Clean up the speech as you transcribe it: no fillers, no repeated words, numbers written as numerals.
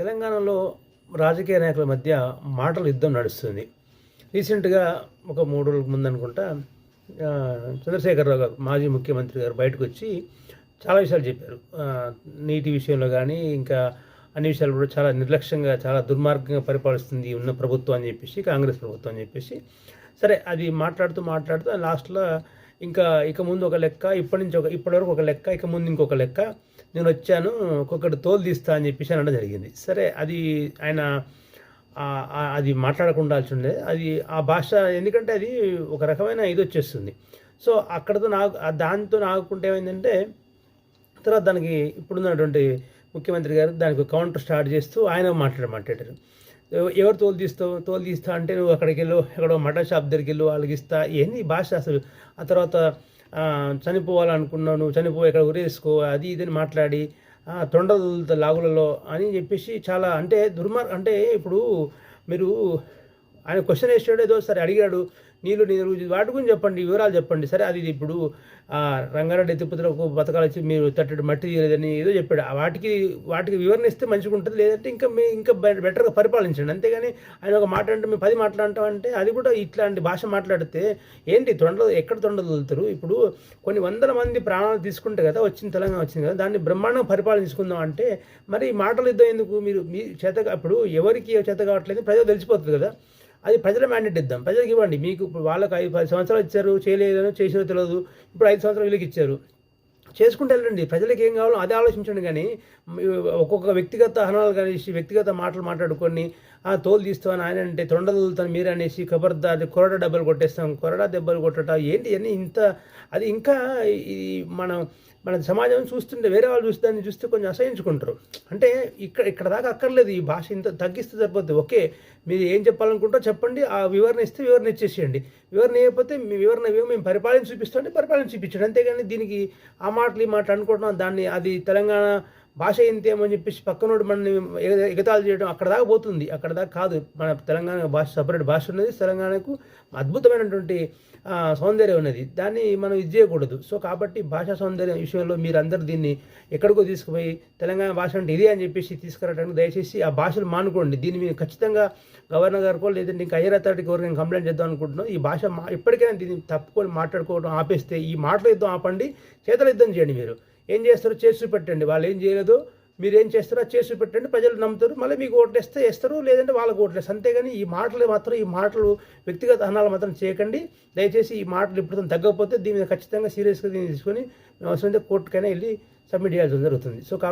తెలంగాణలో రాజకీయ నాయకుల మధ్య మాటల యుద్ధం నడుస్తుంది. రీసెంట్‌గా ఒక 3 రోజుల ముందు అనుకుంటా చంద్రశేఖరరావు గారు మాజీ ముఖ్యమంత్రి గారు బయటకొచ్చి చాలా విషయాలు చెప్పారు. నీటి విషయంలో గానీ, ఇంకా అన్ని విషయాలు కూడా చాలా నిర్లక్ష్యంగా, చాలా దుర్మార్గంగా పరిపాలిస్తుంది ఉన్న ప్రభుత్వం అని చెప్పేసి, కాంగ్రెస్ ప్రభుత్వం అని చెప్పేసి. సరే అది మాట్లాడుతూ లాస్ట్‌లో ఇక ముందు ఒక లెక్క, ఇప్పటివరకు ఒక లెక్క, ఇక ముందు ఇంకొక లెక్క, నేనొచ్చాను ఒక్కొక్కటి తోలు తీస్తా అని చెప్పేసి అనడం జరిగింది. సరే అది ఆయన అది మాట్లాడకుండాల్సిందే. అది ఆ భాష ఎందుకంటే అది ఒక రకమైన ఇదొచ్చేస్తుంది. సో అక్కడితో దాంతో ఆగకుంటే ఏమైందంటే తర్వాత దానికి ఇప్పుడున్నటువంటి ముఖ్యమంత్రి గారు దానికి కౌంటర్ స్టార్ట్ చేస్తూ ఆయన మాట్లాడారు. ఎవరు తోలు తీస్తా అంటే నువ్వు అక్కడికెళ్ళు, ఎక్కడో మటన్ షాప్ దగ్గరికెళ్ళు, వాళ్ళకి ఇస్తా. ఏంది భాష అసలు? ఆ తర్వాత చనిపోవాలనుకున్నావు, నువ్వు చనిపో, ఇక్కడ ఉరేసుకో, అది ఇదని మాట్లాడి తొండలు లాగులలో అని చెప్పేసి చాలా అంటే ఇప్పుడు మీరు ఆయన క్వశ్చన్ వేసాడు, ఏదో సరే అడిగాడు, నీళ్ళు వాటి గురించి చెప్పండి, వివరాలు చెప్పండి. సరే అది ఇప్పుడు రంగారెడ్డి తిరుపతిలోకి పథకాలు వచ్చి మీరు తట్టడి మట్టి తీయలేదని ఏదో చెప్పాడు. వాటికి వివరణ ఇస్తే మంచిగా ఉంటుంది. లేదంటే ఇంకా బెటర్గా పరిపాలించండి. అంతేగాని ఆయన ఒక మాట అంటే మేము 10 మాట్లాడటం అంటే అది కూడా ఇట్లాంటి భాష మాట్లాడితే ఏంటి ఎక్కడ తొండలు వదులుతారు? ఇప్పుడు కొన్ని వందల మంది ప్రాణాలు తీసుకుంటే కదా తెలంగాణ వచ్చింది కదా, దాన్ని బ్రహ్మాండంగా పరిపాలించుకుందాం అంటే మరి మాటలు యుద్ధం ఎందుకు? మీ చేతగా ఇప్పుడు ఎవరికి చేత కావట్లేదు ప్రజలు తెలిసిపోతుంది కదా. అది ప్రజల మ్యాండేట్ ఇద్దాం, ప్రజలకు ఇవ్వండి. మీకు వాళ్ళకి 5-10 సంవత్సరాలు ఇచ్చారు, చేయలేదని చేసినో తెలియదు, ఇప్పుడు 5 సంవత్సరాలు వీళ్ళకి ఇచ్చారు, చేసుకుంటూ వెళ్ళండి. ప్రజలకు ఏం కావాలో అదే ఆలోచించండి. కానీ ఒక్కొక్క వ్యక్తిగత హనాలు కలిసి వ్యక్తిగత మాటలు మాట్లాడుకొని తోలు తీస్తామని ఆయన అంటే తొండలు వదులుతాను మీరు అనేసి ఖబర్దార్ కొరడా దెబ్బలు కొట్టేస్తాం, కొరడా దెబ్బలు కొట్టట ఏంటి అని అది ఇంకా మన సమాజం చూస్తుంటే వేరే వాళ్ళు చూస్తే కొంచెం అసహించుకుంటారు. అంటే ఇక్కడ దాకా అక్కర్లేదు, ఈ భాష ఇంత తగ్గిస్తే సరిపోతుంది. ఓకే, మీరు ఏం చెప్పాలనుకుంటారో చెప్పండి, ఆ వివరణ ఇస్తే వివరణ ఇచ్చేసేయండి. వివరణ ఇవ్వకపోతే మీ వివరణ మేము పరిపాలన చూపిస్తుంటే పరిపాలన చూపించండి. అంతేగాని దీనికి ఆ మాటలు ఈ మాటలు అనుకోవడం, అది తెలంగాణ భాష ఏంతేమని చెప్పేసి పక్కనోడు మనల్ని ఎగతాళి చేయడం అక్కడ దాకా పోతుంది. అక్కడ దాకా కాదు. మన తెలంగాణ భాష సపరేట్ భాష ఉన్నది. తెలంగాణకు అద్భుతమైనటువంటి సౌందర్యం ఉన్నది. దాన్ని మనం ఇది చేయకూడదు. సో కాబట్టి భాషా సౌందర్యం విషయంలో మీరందరూ దీన్ని ఎక్కడికో తీసుకుపోయి తెలంగాణ భాష అంటే ఇదే అని చెప్పేసి తీసుకురావడానికి దయచేసి ఆ భాషలు మానుకోండి. దీన్ని మీరు ఖచ్చితంగా గవర్నర్ గారికో లేదంటే ఇంకా హైయర్ అథారిటీకి ఎవరికైనా కంప్లైంట్ చేద్దాం అనుకుంటున్నాం. ఈ భాష ఎప్పటికైనా దీన్ని తప్పుకొని మాట్లాడుకోవడం ఆపేస్తే, ఈ మాటల యుద్ధం ఆపండి, చేతల యుద్ధం చేయండి. మీరు ఏం చేస్తారో చేసి చూపెట్టండి. వాళ్ళు ఏం చేయలేదో మీరు ఏం చేస్తారో చేసి చూపెట్టండి. ప్రజలు నమ్ముతారు, మళ్ళీ మీకు వేస్తారు, లేదంటే వాళ్ళకు ఓట్లేస్తారు. అంతేగాని ఈ మాటలు వ్యక్తిగత హనాలు మాత్రం చేయకండి. దయచేసి ఈ మాటలు ఇప్పుడు తగ్గకపోతే దీని మీద ఖచ్చితంగా సీరియస్గా దీన్ని తీసుకొని అవసరమైతే కోర్టుకైనా వెళ్ళి సబ్మిట్ చేయాల్సి జరుగుతుంది. సో కాబట్టి